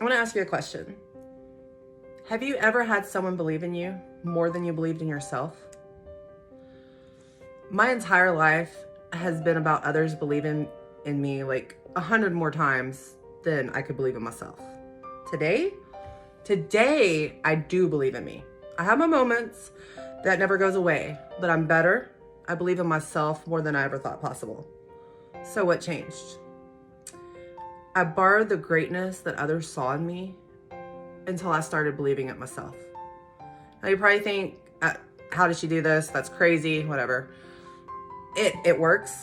I want to ask you a question. Have you ever had someone believe in you more than you believed in yourself? My entire life has been about others believing in me like 100 more times than I could believe in myself. Today, I do believe in me. I have my moments. That never goes away, but I'm better. I believe in myself more than I ever thought possible. So what changed? I borrowed the greatness that others saw in me until I started believing it myself. Now you probably think, how did she do this? That's crazy, whatever. It works.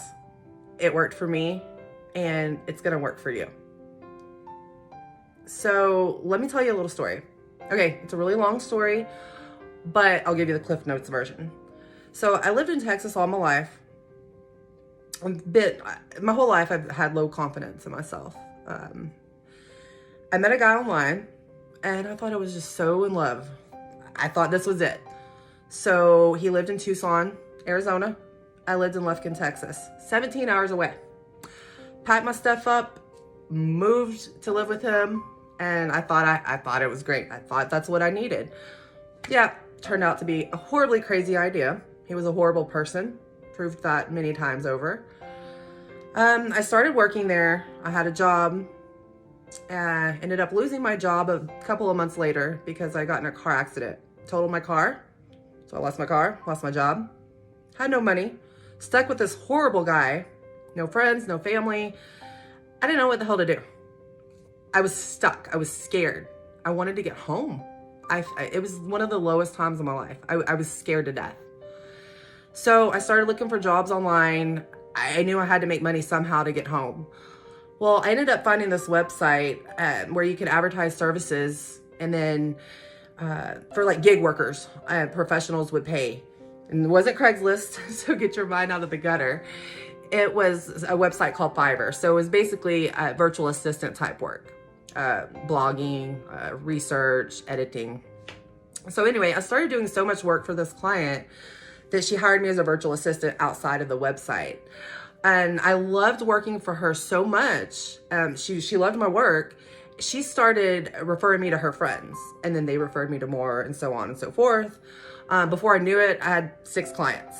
It worked for me, and it's gonna work for you. So let me tell you a little story. Okay, it's a really long story, but I'll give you the Cliff Notes version. So I lived in Texas all my life. My whole life I've had low confidence in myself. I met a guy online, and I thought I was just so in love. I thought this was it. So he lived in Tucson, Arizona. I lived in Lufkin, Texas, 17 hours away. Packed my stuff up, moved to live with him, and I thought it was great. I thought that's what I needed. Yeah, turned out to be a horribly crazy idea. He was a horrible person, proved that many times over. I started working there. I had a job. Ended up losing my job a couple of months later because I got in a car accident. Totaled my car. So I lost my car, lost my job. Had no money. Stuck with this horrible guy. No friends, no family. I didn't know what the hell to do. I was stuck. I was scared. I wanted to get home. It was one of the lowest times of my life. I was scared to death. So I started looking for jobs online. I knew I had to make money somehow to get home. Well, I ended up finding this website where you could advertise services, and then for like gig workers, professionals would pay. And it wasn't Craigslist, so get your mind out of the gutter. It was a website called Fiverr. So it was basically virtual assistant type work, blogging, research, editing. So anyway, I started doing so much work for this client that she hired me as a virtual assistant outside of the website. And I loved working for her so much. She loved my work. She started referring me to her friends, and then they referred me to more, and so on and so forth. Before I knew it, I had 6 clients.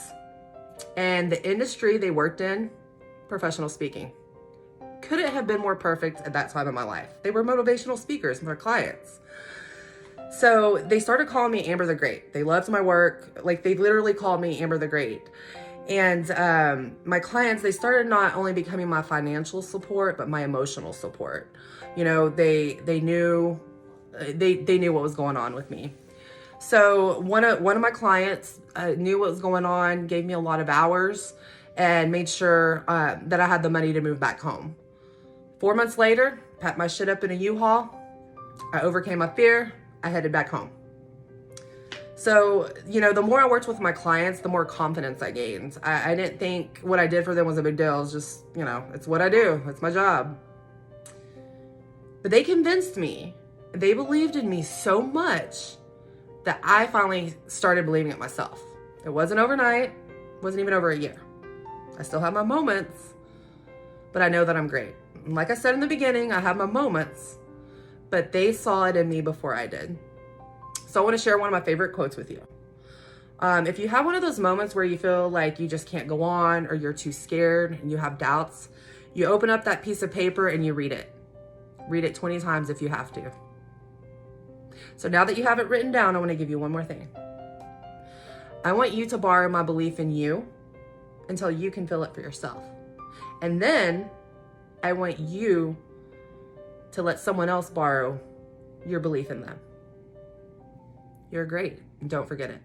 And the industry they worked in, professional speaking. Couldn't have been more perfect at that time of my life. They were motivational speakers for clients. So they started calling me Amber the Great. They loved my work. Like, they literally called me Amber the Great. And my clients, they started not only becoming my financial support, but my emotional support. You know, they knew what was going on with me. So one of my clients knew what was going on, gave me a lot of hours, and made sure that I had the money to move back home. 4 months later, packed my shit up in a U-Haul. I overcame my fear. I headed back home. So, you know, the more I worked with my clients, the more confidence I gained. I didn't think what I did for them was a big deal. It was just, you know, it's what I do. It's my job. But they convinced me. They believed in me so much that I finally started believing it myself. It wasn't overnight. It wasn't even over a year. I still have my moments, but I know that I'm great. And like I said in the beginning, I have my moments, but they saw it in me before I did. So I want to share one of my favorite quotes with you. If you have one of those moments where you feel like you just can't go on, or you're too scared and you have doubts, you open up that piece of paper and you read it. Read it 20 times if you have to. So now that you have it written down, I want to give you one more thing. I want you to borrow my belief in you until you can feel it for yourself. And then I want you to let someone else borrow your belief in them. You're great. Don't forget it.